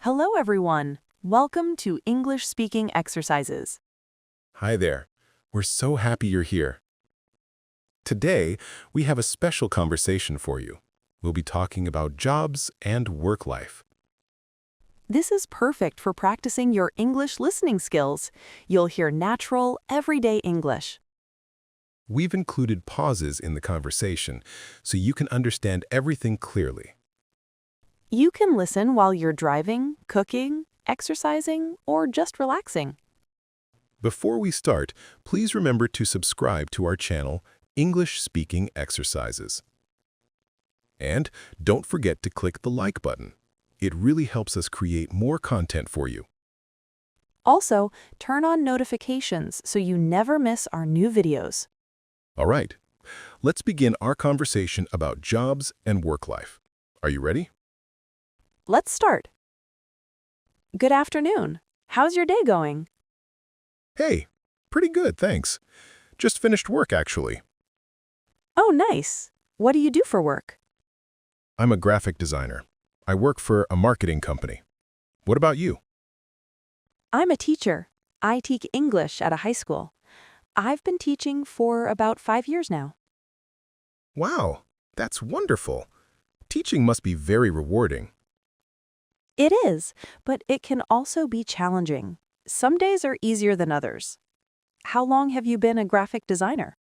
Hello, everyone. Welcome to English Speaking Exercises. Hi there. We're so happy you're here. Today, we have a special conversation for you. We'll be talking about jobs and work life. This is perfect for practicing your English listening skills. You'll hear natural, everyday English. We've included pauses in the conversation so you can understand everything clearly. You can listen while you're driving, cooking, exercising, or just relaxing. Before we start, please remember to subscribe to our channel, English Speaking Exercises. And don't forget to click the like button. It really helps us create more content for you. Also, turn on notifications so you never miss our new videos. All right, let's begin our conversation about jobs and work life. Are you ready? Let's start. Good afternoon. How's your day going? Hey, pretty good, thanks. Just finished work, actually. Oh, nice. What do you do for work? I'm a graphic designer. I work for a marketing company. What about you? I'm a teacher. I teach English at a high school. I've been teaching for about 5 years now. Wow, that's wonderful. Teaching must be very rewarding. It is, but it can also be challenging. Some days are easier than others. How long have you been a graphic designer?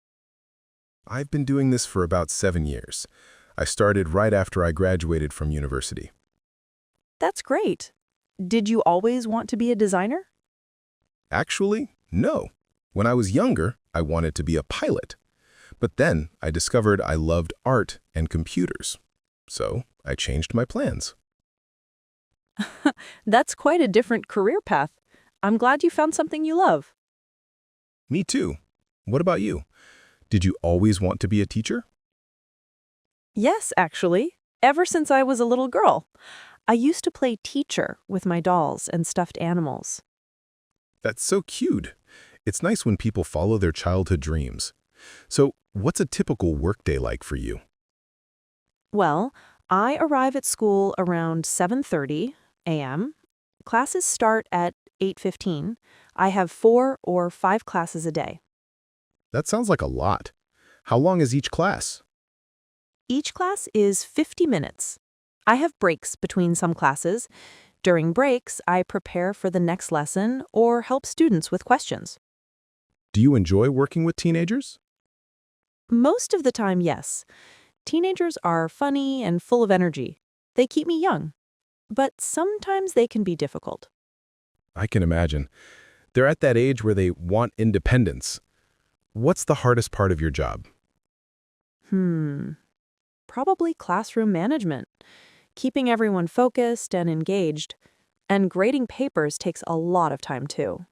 I've been doing this for about 7 years. I started right after I graduated from university. That's great. Did you always want to be a designer? Actually, no. When I was younger, I wanted to be a pilot. But then I discovered I loved art and computers. So I changed my plans. That's quite a different career path. I'm glad you found something you love. Me too. What about you? Did you always want to be a teacher? Yes, actually. Ever since I was a little girl. I used to play teacher with my dolls and stuffed animals. That's so cute. It's nice when people follow their childhood dreams. So, what's a typical workday like for you? Well, I arrive at school around 7:30 a.m. Classes start at 8:15. I have 4 or 5 classes a day. That sounds like a lot. How long is each class? Each class is 50 minutes. I have breaks between some classes. During breaks, I prepare for the next lesson or help students with questions. Do you enjoy working with teenagers? Most of the time, yes. Teenagers are funny and full of energy. They keep me young. But sometimes they can be difficult. I can imagine. They're at that age where they want independence. What's the hardest part of your job? Probably classroom management. Keeping everyone focused and engaged. And grading papers takes a lot of time, too.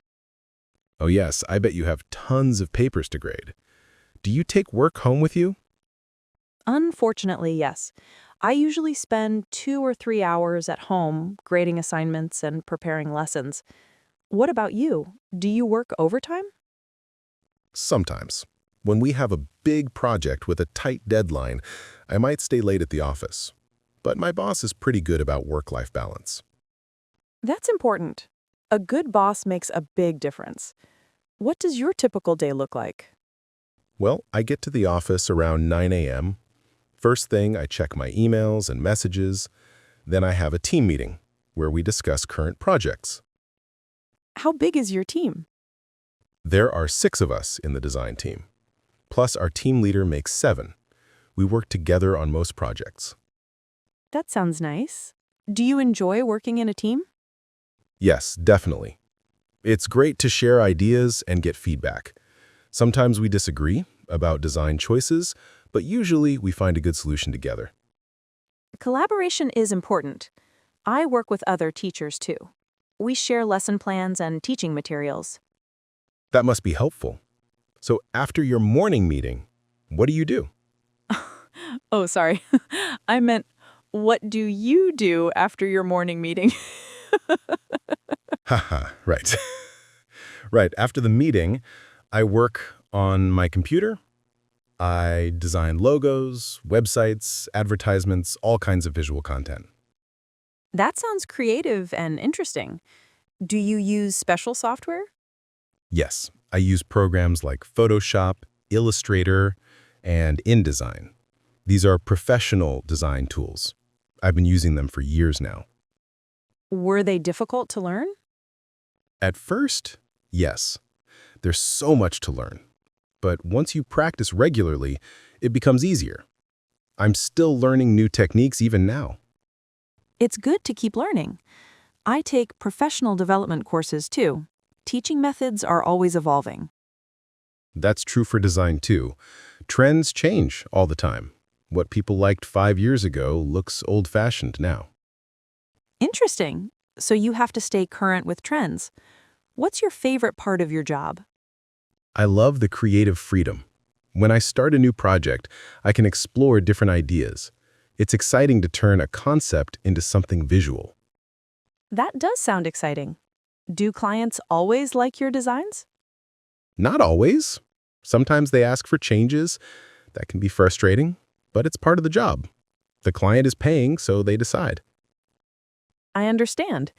Oh yes, I bet you have tons of papers to grade. Do you take work home with you? Unfortunately, yes. I usually spend 2 or 3 hours at home grading assignments and preparing lessons. What about you? Do you work overtime? Sometimes. When we have a big project with a tight deadline, I might stay late at the office. But my boss is pretty good about work-life balance. That's important. A good boss makes a big difference. What does your typical day look like? Well, I get to the office around 9 a.m. First thing, I check my emails and messages. Then I have a team meeting where we discuss current projects. How big is your team? There are 6 of us in the design team. Plus, our team leader makes 7. We work together on most projects. That sounds nice. Do you enjoy working in a team? Yes, definitely. It's great to share ideas and get feedback. Sometimes we disagree about design choices, but usually we find a good solution together. Collaboration is important. I work with other teachers too. We share lesson plans and teaching materials. That must be helpful. So after your morning meeting, what do you do? Oh, sorry. I meant, what do you do after your morning meeting? Haha, right. Right, after the meeting, I work on my computer. I design logos, websites, advertisements, all kinds of visual content. That sounds creative and interesting. Do you use special software? Yes, I use programs like Photoshop, Illustrator, and InDesign. These are professional design tools. I've been using them for years now. Were they difficult to learn? At first, yes. There's so much to learn. But once you practice regularly, it becomes easier. I'm still learning new techniques even now. It's good to keep learning. I take professional development courses too. Teaching methods are always evolving. That's true for design too. Trends change all the time. What people liked 5 years ago looks old-fashioned now. Interesting. So you have to stay current with trends. What's your favorite part of your job? I love the creative freedom. When I start a new project, I can explore different ideas. It's exciting to turn a concept into something visual. That does sound exciting. Do clients always like your designs? Not always. Sometimes they ask for changes. That can be frustrating, but it's part of the job. The client is paying, so they decide. I understand.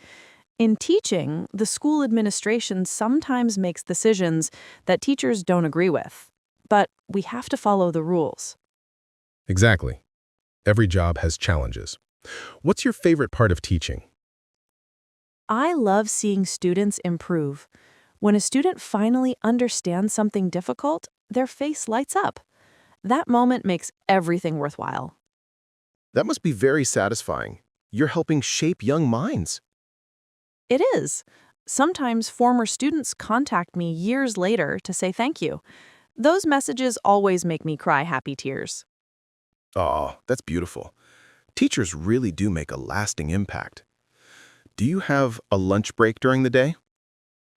In teaching, the school administration sometimes makes decisions that teachers don't agree with. But we have to follow the rules. Exactly. Every job has challenges. What's your favorite part of teaching? I love seeing students improve. When a student finally understands something difficult, their face lights up. That moment makes everything worthwhile. That must be very satisfying. You're helping shape young minds. It is. Sometimes former students contact me years later to say thank you. Those messages always make me cry happy tears. Oh, that's beautiful. Teachers really do make a lasting impact. Do you have a lunch break during the day?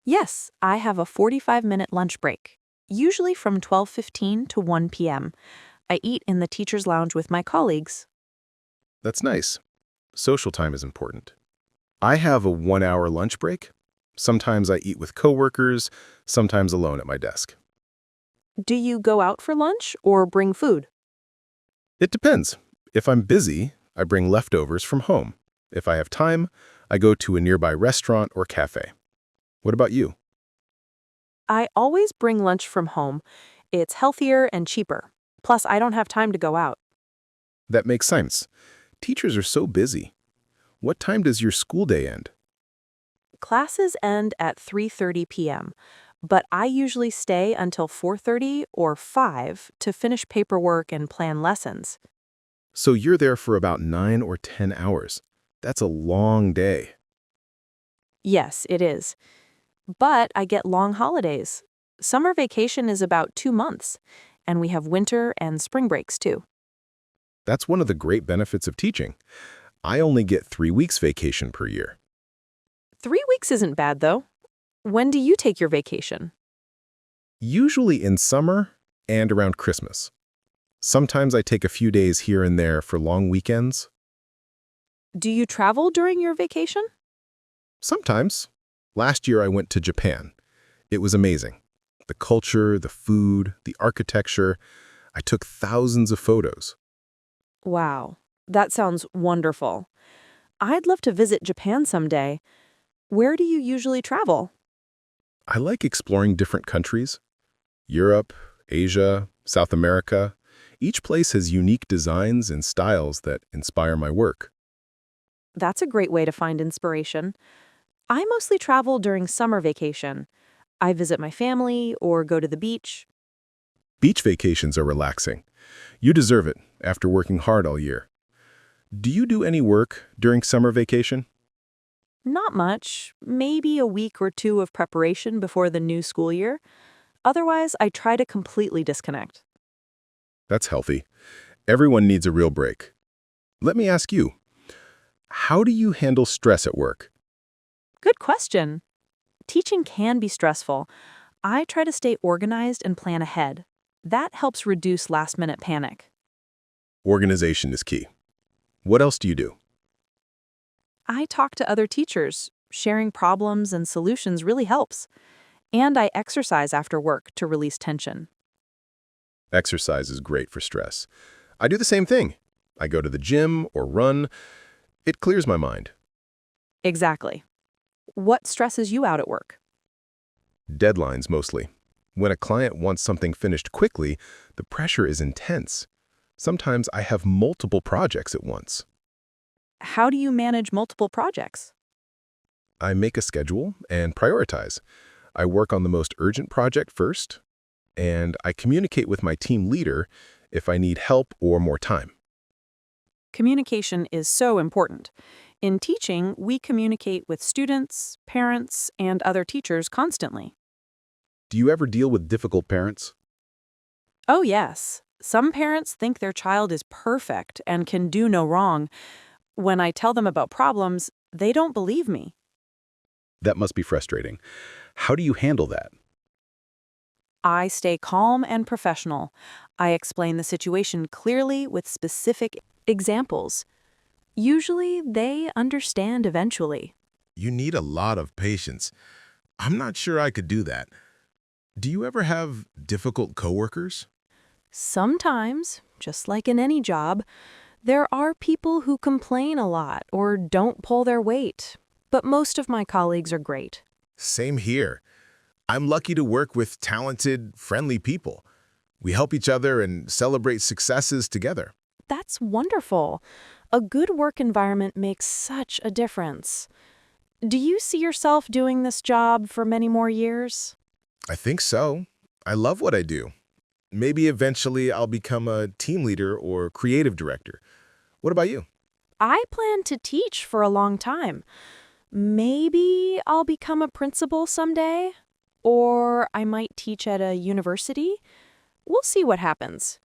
Yes, I have a 45-minute lunch break, usually from 12:15 to 1 p.m. I eat in the teacher's lounge with my colleagues. That's nice. Social time is important. I have a 1-hour lunch break. Sometimes I eat with coworkers, sometimes alone at my desk. Do you go out for lunch or bring food? It depends. If I'm busy, I bring leftovers from home. If I have time, I go to a nearby restaurant or cafe. What about you? I always bring lunch from home. It's healthier and cheaper. Plus, I don't have time to go out. That makes sense. Teachers are so busy. What time does your school day end? Classes end at 3:30 p.m., but I usually stay until 4:30 or 5 to finish paperwork and plan lessons. So you're there for about 9 or 10 hours. That's a long day. Yes, it is. But I get long holidays. Summer vacation is about 2 months, and we have winter and spring breaks too. That's one of the great benefits of teaching. I only get 3 weeks vacation per year. 3 weeks isn't bad, though. When do you take your vacation? Usually in summer and around Christmas. Sometimes I take a few days here and there for long weekends. Do you travel during your vacation? Sometimes. Last year I went to Japan. It was amazing. The culture, the food, the architecture. I took thousands of photos. Wow, that sounds wonderful. I'd love to visit Japan someday. Where do you usually travel? I like exploring different countries. Europe, Asia, South America. Each place has unique designs and styles that inspire my work. That's a great way to find inspiration. I mostly travel during summer vacation. I visit my family or go to the beach. Beach vacations are relaxing. You deserve it after working hard all year. Do you do any work during summer vacation? Not much, maybe a week or two of preparation before the new school year. Otherwise, I try to completely disconnect. That's healthy. Everyone needs a real break. Let me ask you, how do you handle stress at work? Good question. Teaching can be stressful. I try to stay organized and plan ahead. That helps reduce last-minute panic. Organization is key. What else do you do? I talk to other teachers. Sharing problems and solutions really helps. And I exercise after work to release tension. Exercise is great for stress. I do the same thing. I go to the gym or run. It clears my mind. Exactly. What stresses you out at work? Deadlines mostly. When a client wants something finished quickly, the pressure is intense. Sometimes I have multiple projects at once. How do you manage multiple projects? I make a schedule and prioritize. I work on the most urgent project first, and I communicate with my team leader if I need help or more time. Communication is so important. In teaching, we communicate with students, parents, and other teachers constantly. Do you ever deal with difficult parents? Oh, yes. Some parents think their child is perfect and can do no wrong. When I tell them about problems, they don't believe me. That must be frustrating. How do you handle that? I stay calm and professional. I explain the situation clearly with specific examples. Usually, they understand eventually. You need a lot of patience. I'm not sure I could do that. Do you ever have difficult coworkers? Sometimes, just like in any job, there are people who complain a lot or don't pull their weight. But most of my colleagues are great. Same here. I'm lucky to work with talented, friendly people. We help each other and celebrate successes together. That's wonderful. A good work environment makes such a difference. Do you see yourself doing this job for many more years? I think so. I love what I do. Maybe eventually I'll become a team leader or creative director. What about you? I plan to teach for a long time. Maybe I'll become a principal someday, or I might teach at a university. We'll see what happens.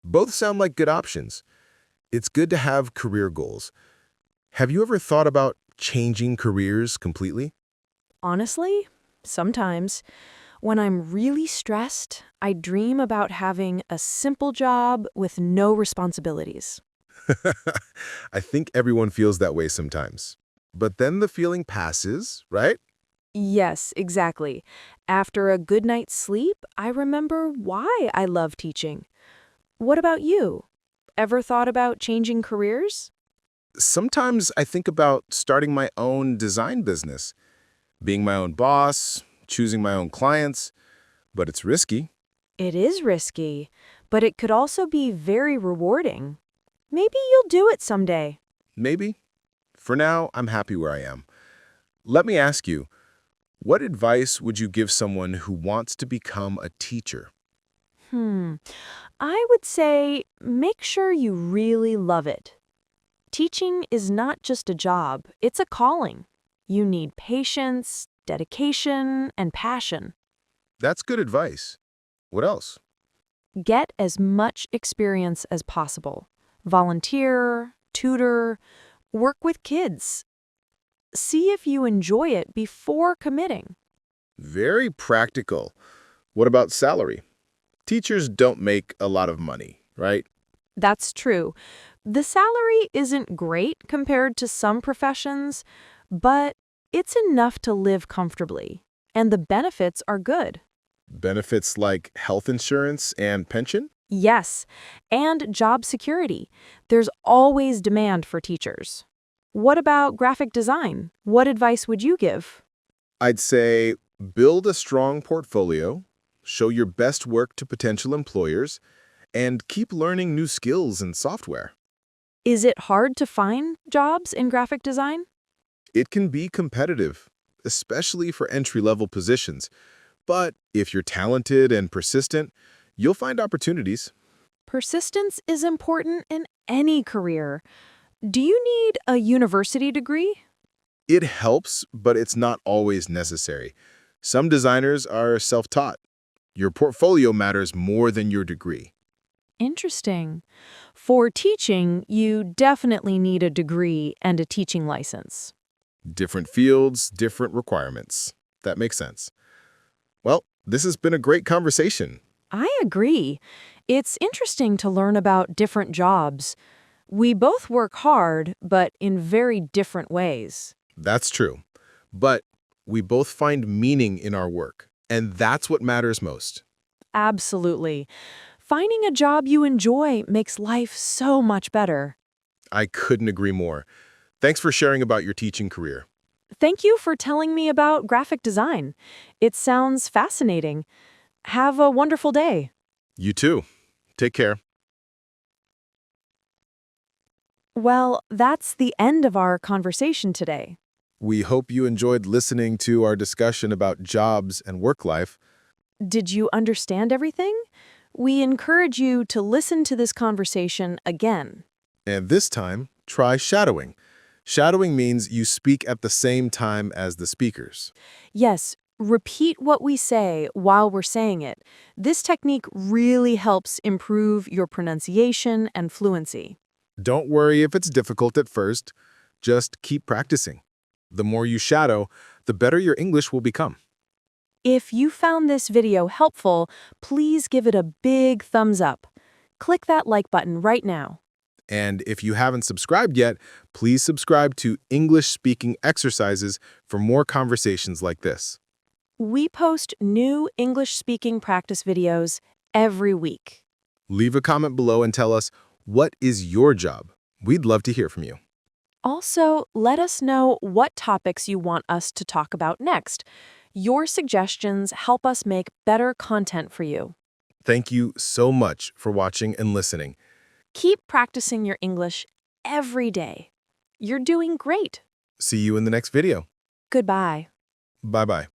Both sound like good options. It's good to have career goals. Have you ever thought about changing careers completely? Honestly, sometimes. When I'm really stressed, I dream about having a simple job with no responsibilities. I think everyone feels that way sometimes. But then the feeling passes, right? Yes, exactly. After a good night's sleep, I remember why I love teaching. What about you? Ever thought about changing careers? Sometimes I think about starting my own design business, being my own boss, choosing my own clients, but it's risky. It is risky, but it could also be very rewarding. Maybe you'll do it someday. Maybe. For now, I'm happy where I am. Let me ask you, what advice would you give someone who wants to become a teacher? I would say make sure you really love it. Teaching is not just a job, it's a calling. You need patience, dedication, and passion. That's good advice. What else? Get as much experience as possible. Volunteer, tutor, work with kids. See if you enjoy it before committing. Very practical. What about salary? Teachers don't make a lot of money, right? That's true. The salary isn't great compared to some professions, but it's enough to live comfortably, and the benefits are good. Benefits like health insurance and pension? Yes, and job security. There's always demand for teachers. What about graphic design? What advice would you give? I'd say build a strong portfolio, show your best work to potential employers, and keep learning new skills and software. Is it hard to find jobs in graphic design? It can be competitive, especially for entry-level positions. But if you're talented and persistent, you'll find opportunities. Persistence is important in any career. Do you need a university degree? It helps, but it's not always necessary. Some designers are self-taught. Your portfolio matters more than your degree. Interesting. For teaching, you definitely need a degree and a teaching license. Different fields, different requirements. That makes sense. Well, this has been a great conversation. I agree. It's interesting to learn about different jobs. We both work hard, but in very different ways. That's true. But we both find meaning in our work, and that's what matters most. Absolutely. Finding a job you enjoy makes life so much better. I couldn't agree more. Thanks for sharing about your teaching career. Thank you for telling me about graphic design. It sounds fascinating. Have a wonderful day. You too. Take care. Well, that's the end of our conversation today. We hope you enjoyed listening to our discussion about jobs and work life. Did you understand everything? We encourage you to listen to this conversation again. And this time, try shadowing. Shadowing means you speak at the same time as the speakers. Yes, repeat what we say while we're saying it. This technique really helps improve your pronunciation and fluency. Don't worry if it's difficult at first. Just keep practicing. The more you shadow, the better your English will become. If you found this video helpful, please give it a big thumbs up. Click that like button right now. And if you haven't subscribed yet, please subscribe to English Speaking Exercises for more conversations like this. We post new English speaking practice videos every week. Leave a comment below and tell us, what is your job? We'd love to hear from you. Also, let us know what topics you want us to talk about next. Your suggestions help us make better content for you. Thank you so much for watching and listening. Keep practicing your English every day. You're doing great. See you in the next video. Goodbye. Bye-bye.